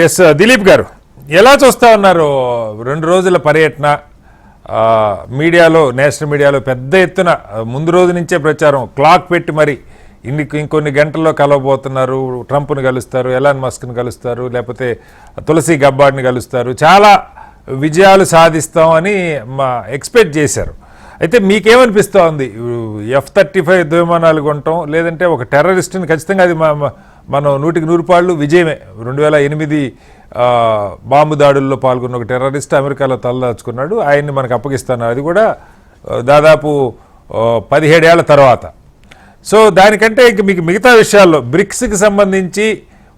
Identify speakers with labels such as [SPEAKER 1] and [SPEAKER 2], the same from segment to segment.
[SPEAKER 1] Yes Dilip గారు ఎలా చూస్తా ఉన్నారు 2 రోజుల పర్యటన మీడియాలో నేషనల్ మీడియాలో పెద్ద ఎత్తున ముందు రోజు నుంచే ప్రచారం క్లాక్ పెట్టి మరి ఇంకొన్ని గంటల్లో కలవబోతున్నారు ట్రంప్ను కలుస్తారు ఎలాన్ మస్క్ను కలుస్తారు లేకపోతే తులసి గబ్బార్డ్ని కలుస్తారు చాలా విజయాలు సాధిస్తామని ఎక్స్పెక్ట్ చేశారు అయితే మీకేమనిపిస్తూ ఉంది F-35 విమానాలు కొనటం లేదంటే ఒక టెర్రరిస్ట్ని ఖచ్చితంగా అది మనం 100% విజయమే 2008 బాంబు దాడుల్లో పాల్గొన్న ఒక టెర్రరిస్ట్ అమెరికాలో తలదాచుకున్నాడు ఆయన్ని మనకు అప్పగిస్తున్నారు అది కూడా దాదాపు 17 ఏళ్ల తర్వాత సో దానికంటే ఇంక మీకు మిగతా విషయాల్లో బ్రిక్స్కి సంబంధించి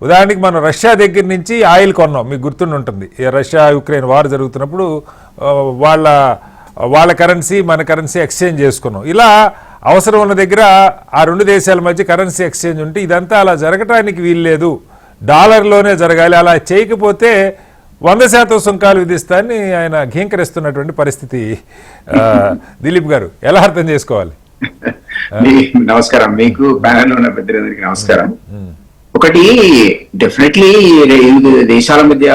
[SPEAKER 1] ఉదాహరణకి మనం రష్యా దగ్గర నుంచి ఆయిల్ కొన్నాం మీకు గుర్తుంటుంది రష్యా యుక్రెయిన్ వార్ జరుగుతున్నప్పుడు వాళ్ళ కరెన్సీ మన కరెన్సీ ఎక్స్చేంజ్ చేసుకున్నాం ఇలా అవసరం ఉన్న దగ్గర ఆ 2 దేశాల మధ్య కరెన్సీ ఎక్స్చేంజ్ ఉంటే ఇదంతా అలా జరగటానికి వీల్లేదు డాలర్లోనే జరగాలి అలా చేయకపోతే 100% సుంకాలు విధిస్తారని ఆయన ఘీంకరిస్తున్నటువంటి పరిస్థితి దిలీప్ గారు ఎలా అర్థం చేసుకోవాలి
[SPEAKER 2] నమస్కారం మీకు ప్యానెల్ ఉన్న పెద్దలందరికీ నమస్కారం ఒకటి డెఫినెట్లీ దేశాల మధ్య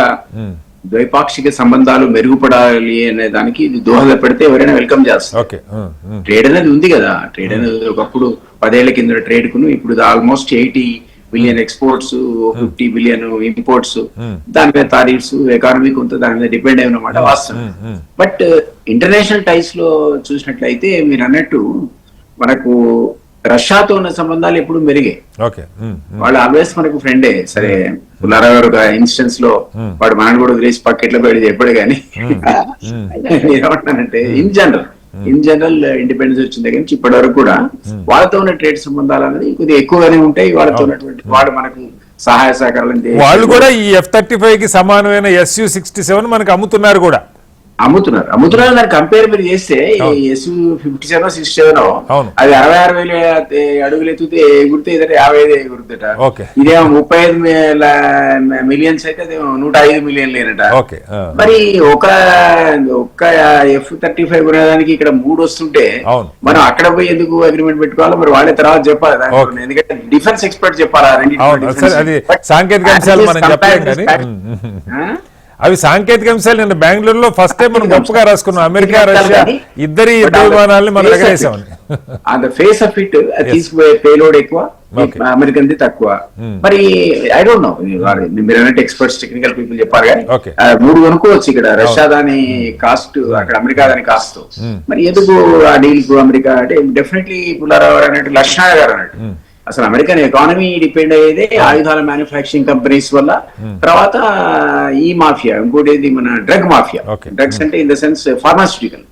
[SPEAKER 2] ద్వైపాక్షిక సంబంధాలు మెరుగుపడాలి అనే దానికి ఇది దోహదపడితే ఎవరైనా వెల్కమ్ చేస్తారు ట్రేడ్ అనేది ఉంది కదా ట్రేడ్ అనేది ఒకప్పుడు 10 ఏళ్ల కింద ట్రేడ్ కును ఇప్పుడు almost 80 billion exports 50 billion imports దాని మీద టారిఫ్స్ ఎకానమీ కొంత దాని మీద డిపెండ్ అయినమాట వాస్తవం బట్ ఇంటర్నేషనల్ టైస్ లో చూసినట్లయితే మీరు అన్నట్టు మనకు రష్యాతో ఉన్న సంబంధాలు ఎప్పుడు మెరిగాయి వాళ్ళు ఆల్వేస్ మనకు ఫ్రెండే సరే పుల్లారావు గారు ఒక ఇన్స్టెన్స్ లో వాడు మనని కూడా వదిలేసి పక్కెట్లో పెట్టి చెప్పాడు కానీ ఏమంటానంటే ఇన్ జనరల్ ఇండిపెండెన్స్ వచ్చిన దగ్గర నుంచి ఇప్పటి వరకు కూడా వాళ్ళతో ఉన్న ట్రేడ్ సంబంధాలు అనేది కొద్దిగా ఎక్కువగానే ఉంటాయి వాళ్ళతో ఉన్నటువంటి వాడు మనకు సహాయ సహకారాలు
[SPEAKER 1] వాళ్ళు కూడా ఈ F-35 కి సమానమైన Su-57 మనకు అమ్ముతున్నారు కూడా
[SPEAKER 2] అమ్ముతున్నారు దాన్ని కంపేర్ మీరు చేస్తే Su-57 67 అది 66,000 అడుగులు ఎత్తుతే ఎగురితే ఇదే 55 ఎగురుతట ఇదేమో 35 మిలియన్స్ అయితే అదే 105 మిలియన్లు లేనట మరి ఒక F-35 కొనేదానికి ఇక్కడ 3 వస్తుంటే మనం అక్కడ పోయి ఎందుకు అగ్రిమెంట్ పెట్టుకోవాలో మరి వాళ్ళే తర్వాత చెప్పాలి ఎందుకంటే డిఫెన్స్ ఎక్స్పర్ట్ చెప్పాలా
[SPEAKER 1] సాంకేతిక అంశాలు మనం చెప్పలేం కానీ అవి సాంకేతిక అంశాలు నిన్న బెంగళూరులో ఫస్ట్ టైం మనం గొప్పగా రాసుకున్నాం అమెరికా రష్యా ఇద్దరి యుద్ధ విమానాలని మనం ఎగరేసామని
[SPEAKER 2] ఫేస్ ఆఫ్ ఇట్ తీసుకుపోయే పేలోడ్ ఎక్కువ అమెరికన్ తక్కువ మరి ఐ డోంట్ నో మీరు అన్నట్టు ఎక్స్పర్ట్స్ టెక్నికల్ పీపుల్ చెప్పారు కానీ 3 కొనుక్కోవచ్చు ఇక్కడ రష్యా దాని కాస్ట్ అక్కడ అమెరికా దాని కాస్ట్ మరి ఎందుకు ఆ డీల్ కు అమెరికా అంటే డెఫినెట్లీ పుల్లారావు అన్నట్టు లక్ష్మణ గారు అన్నట్టు అసలు అమెరికన్ ఎకానమీ డిపెండ్ అయ్యేదే ఆయుధాల మ్యానుఫ్యాక్చరింగ్ కంపెనీస్ వల్ల తర్వాత ఈ మాఫియా ఇంకోటి మన డ్రగ్ మాఫియా డ్రగ్స్ అంటే ఇన్ ద సెన్స్ ఫార్మాస్యూటికల్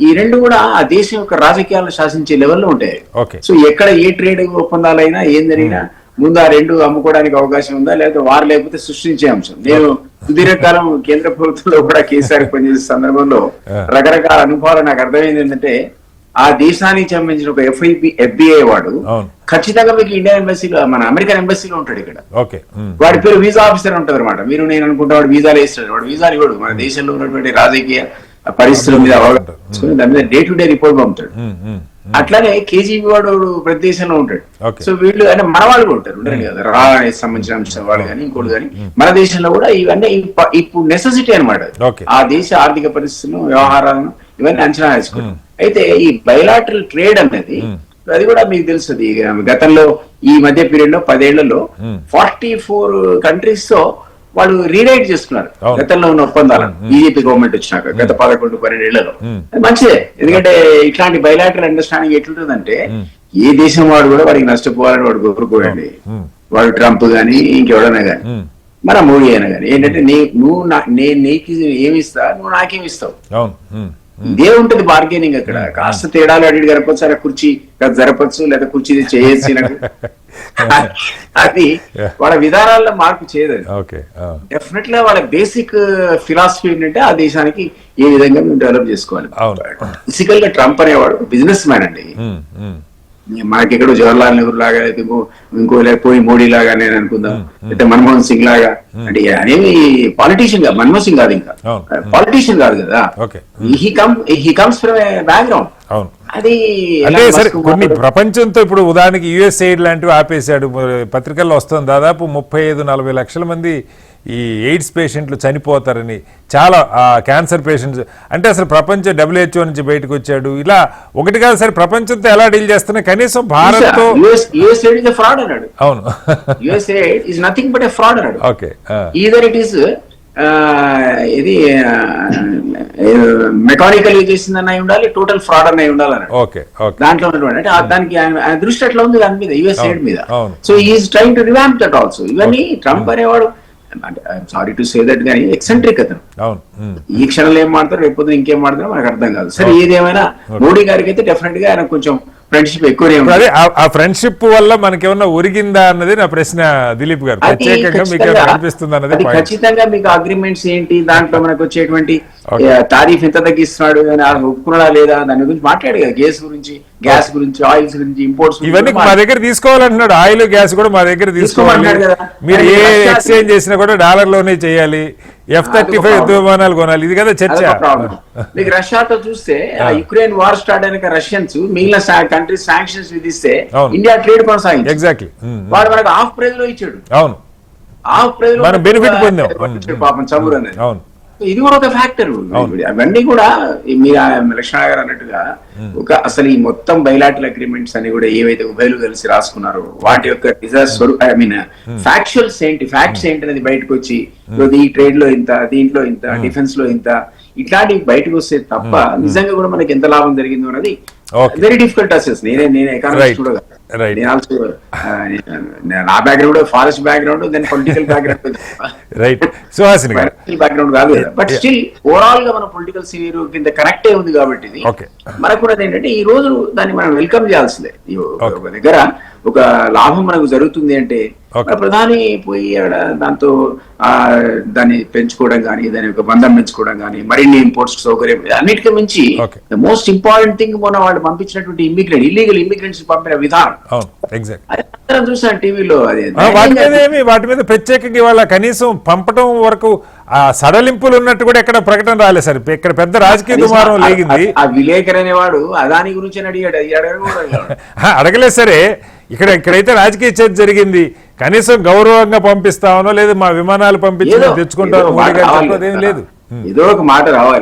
[SPEAKER 2] ఈ రెండు కూడా ఆ దేశం యొక్క రాజకీయాలను శాసించే లెవెల్లో ఉంటాయి సో ఎక్కడ ఏ ట్రేడ్ ఒప్పందాలైనా ఏం జరిగినా ముందు ఆ రెండు అమ్ముకోవడానికి అవకాశం ఉందా లేదా వారు లేకపోతే సృష్టించే అంశం నేను సుదీర్ఘకాలం కేంద్ర ప్రభుత్వంలో కూడా కేసీఆర్ పనిచేసే సందర్భంలో రకరకాల అనుభవాలు నాకు అర్థమైంది ఏంటంటే ఆ దేశానికి సంబంధించిన ఒక FBI వాడు ఖచ్చితంగా మీకు ఇండియన్ ఎంబసీలో మన అమెరికన్ ఎంబసీలో ఉంటాడు ఇక్కడ వాడి పేరు వీసా ఆఫీసర్ ఉంటుంది అనమాట మీరు నేను అనుకుంటా వాడు వీసాలు వేస్తాడు వాడు వీసాలు ఇవ్వడు మన దేశంలో ఉన్నటువంటి రాజకీయ పరిస్థితుల మీద అవగాహన దాని మీద డే టు డే రిపోర్ట్ పంపుతాడు అట్లానే KGB వాడు ప్రతి దేశంలో ఉంటాడు సో వీళ్ళు అంటే మన వాళ్ళు కూడా ఉంటారు ఉండరు కదా రా సంబంధించిన అంశం వాళ్ళు కానీ ఇంకోటి కానీ మన దేశంలో కూడా ఇవన్నీ ఇప్పుడు నెసెసిటీ అనమాట ఆ దేశ ఆర్థిక పరిస్థితులను వ్యవహారాలను ఇవన్నీ అంచనా వేసుకుంటాం అయితే ఈ బయలాటరల్ ట్రేడ్ అనేది అది కూడా మీకు తెలుస్తుంది గతంలో ఈ మధ్య పీరియడ్ లో 10 ఏళ్లలో 44 కంట్రీస్ తో వాళ్ళు రీరైట్ చేసుకున్నారు గతంలో ఉన్న ఒప్పందాలను బీజేపీ గవర్నమెంట్ వచ్చినాక గత 11-12 ఏళ్లలో మంచిదే ఎందుకంటే ఇట్లాంటి బయలాటరల్ అండర్స్టాండింగ్ ఎట్లుంటుందంటే ఏ దేశం వాడు కూడా వాడికి నష్టపోవాలని వాడు కోరుకోండి వాడు ట్రంప్ గాని ఇంకెవడైనా గాని మన మోడీ అయినా గాని ఏంటంటే నేను నీకు ఏమిస్తా నువ్వు నాకేమిస్తావు ఇదే ఉంటది బార్గెనింగ్ అక్కడ కాస్త తేడాలు అడిగి జరపచ్చు అలా కుర్చీ జరపచ్చు లేదా కుర్చీ చేయొచ్చు అది వాళ్ళ విధానాల్లో మార్పు చేయదు డెఫినెట్లీ వాళ్ళ బేసిక్ ఫిలాసఫీ ఏంటంటే ఆ దేశానికి ఏ విధంగా మేము డెవలప్ చేసుకోవాలి బేసికల్ గా ట్రంప్ అనేవాడు బిజినెస్ మ్యాన్ అండి మనకెక్కడో జవహర్లాల్ నెహ్రూ లాగా ఇంకో లేకపోయి మోడీ లాగా నేను అనుకుందాం లేకపోతే మన్మోహన్ సింగ్ లాగా అంటే అనేవి పాలిటీషియన్ గా మన్మోహన్ సింగ్ కాదు ఇంకా పాలిటీషియన్ కాదు కదా హీ కమ్స్ ఫ్రమ్ బ్యాక్గ్రౌండ్ అది
[SPEAKER 1] అంటే సరే కొన్ని ప్రపంచంతో ఇప్పుడు ఉదాహరణకి USAID లాంటివి ఆపేశాడు పత్రికల్లో వస్తుంది దాదాపు 35-40 లక్షల మంది ఈ ఎయిడ్స్ పేషెంట్లు చనిపోతారని, చాలా క్యాన్సర్ పేషెంట్స్ అంటే అసలు ప్రపంచ WHO నుంచి బయటకు వచ్చాడు. ఇలా ఒకటి కాదు సరే, ప్రపంచంతో ఎలా డీల్ చేస్తున్నా కనీసం భారత్తో
[SPEAKER 2] USAID is a fraud అన్నాడు.
[SPEAKER 1] అవును
[SPEAKER 2] USAID is nothing but a fraud అన్నాడు.
[SPEAKER 1] ఓకే
[SPEAKER 2] ఈదర్ ఇట్ ఈస్ ఇది మెకానికల్ చేసింది అన్నవి ఉండాలి, టోటల్ ఫ్రాడ్ అన్నవి ఉండాలి.
[SPEAKER 1] ఓకే ఓకే
[SPEAKER 2] దాంట్లో ఉన్నటువంటి అంటే దానికి ఆయన దృష్టి ఎట్లా ఉంది దాని మీద, USAID మీద.
[SPEAKER 1] అవును.
[SPEAKER 2] So is trying to revamp that also. ఇవన్నీ ట్రంప్ అనేవాడు, సారీ టు సే దట్, కానీ ఎక్సెంట్రిక్ అతను.
[SPEAKER 1] అవును
[SPEAKER 2] ఈ క్షణంలో ఏం మాడతారు, రేపు ఇంకేం మాడతారో మనకు అర్థం కాదు. సరే ఏదేమైనా మోడీ గారికి అయితే డెఫినెట్ గా ఆయన కొంచెం ఫ్రెండ్షిప్ ఎక్కువనే ఉంది.
[SPEAKER 1] అదే ఆ ఫ్రెండ్షిప్ వల్ల మనకేమన్నా ఒరిగిందా అన్నది నా ప్రశ్న దిలీప్ గారు. ప్రత్యేకంగా మీకు అనిపిస్తుంది అన్నది
[SPEAKER 2] అది ఖచ్చితంగా మీకు అగ్రిమెంట్స్ ఏంటి, దాంట్లో మనకు వచ్చేటువంటి తారీఫ్ ఎంత తగ్గిస్తున్నాడు అని ఒప్పుకున్నాడా లేదా, దాని గురించి మాట్లాడు కదా. గ్యాస్ గురించి ఆయిల్స్ గురించి, ఇంపోర్ట్స్
[SPEAKER 1] ఇవన్నీ మా దగ్గర తీసుకోవాలంటున్నాడు. ఆయిల్ గ్యాస్ కూడా మా దగ్గర తీసుకోవాలి. మీరు ఏ ఎక్స్చేంజ్ చేసినా కూడా డాలర్లోనే చేయాలి. F-35 యుద్ధ విమానాలు కొనాలి. ఇది కదా చర్చ.
[SPEAKER 2] మీకు రష్యాతో చూస్తే యుక్రెయిన్ వార్ స్టార్ట్ అయినాక రష్యన్స్ మిగిలిన కంట్రీస్ శాంక్షన్స్ విధిస్తే ఇండియా ట్రేడ్ కొనసాగింది.
[SPEAKER 1] ఎగ్జాక్ట్లీ.
[SPEAKER 2] వాడు మనకు హాఫ్ ప్రైజ్ లో ఇచ్చాడు.
[SPEAKER 1] అవును,
[SPEAKER 2] హాఫ్ ప్రైజ్ లో
[SPEAKER 1] మనం బెనిఫిట్ పొందాం
[SPEAKER 2] పాపం చమురు అనేది.
[SPEAKER 1] అవును,
[SPEAKER 2] ఇది కూడా ఒక ఫ్యాక్టర్. అవన్నీ కూడా మీరు లక్ష్మణ గారు అన్నట్టుగా అసలు ఈ మొత్తం బైలాటరల్ అగ్రిమెంట్స్ అని కూడా ఏవైతే ఉభయలు కలిసి రాసుకున్నారో వాటి యొక్క ఫ్యాక్చువల్స్ ఏంటి, ఫ్యాక్ట్స్ ఏంటి అనేది బయటకు వచ్చి ఈ ట్రేడ్ లో ఇంత, దీంట్లో ఇంత, డిఫెన్స్ లో ఇంత, ఇట్లాంటివి బయటకు వస్తే తప్ప నిజంగా కూడా మనకి ఎంత లాభం జరిగిందో అనేది వెరీ డిఫికల్ట్ అసెస్. నేను ఎకానమిక్స్ కూడా నేను ఆల్సో నా background forest background, then political background,
[SPEAKER 1] right Suhasini గారు
[SPEAKER 2] బ్యాక్గ్రౌండ్ కాదు కదా. బట్ స్టిల్ ఓవరాల్ గా మన పొలిటికల్ సివియర్ కింద కనెక్ట్ అయి ఉంది కాబట్టి ఇది మనకు కూడా ఏంటంటే ఈ రోజు దాన్ని మనం వెల్కమ్ చేయాల్సిందే. ఒక దగ్గర ఒక లాభం మనకు జరుగుతుంది అంటే ప్రధాని పోయి దాంతో దాన్ని పెంచుకోవడం కానీ, దాని యొక్క బంధం పెంచుకోవడం కానీ, మరిన్ని ఇంపోర్ట్స్ సౌకర్యం, అన్నిటికీ మించి ద మోస్ట్ ఇంపార్టెంట్ థింగ్ మొన్న వాళ్ళు పంపించినటువంటి ఇల్లీగల్ ఇమిగ్రెంట్స్ పంపిన విధానం అందరం చూసాను టీవీలో.
[SPEAKER 1] వాటి మీద ప్రత్యేకంగా ఇవాళ కనీసం పంపడం వరకు సడలింపులు ఉన్నట్టు కూడా ఎక్కడ ప్రకటన రాలేదు సార్. ఇక్కడ పెద్ద రాజకీయ దుమారం లేగింది.
[SPEAKER 2] ఆ విలేకర్ అనేవాడు అదాని గురించి అడిగాడు,
[SPEAKER 1] అడగలేదు సరే. ఇక్కడైతే రాజకీయ చర్చ జరిగింది. కనీసం గౌరవంగా పంపిస్తామనో లేదు మా విమానాలు పంపించి తెచ్చుకుంటామో లేదు.
[SPEAKER 2] ఏదో ఒక మాట రావాలి.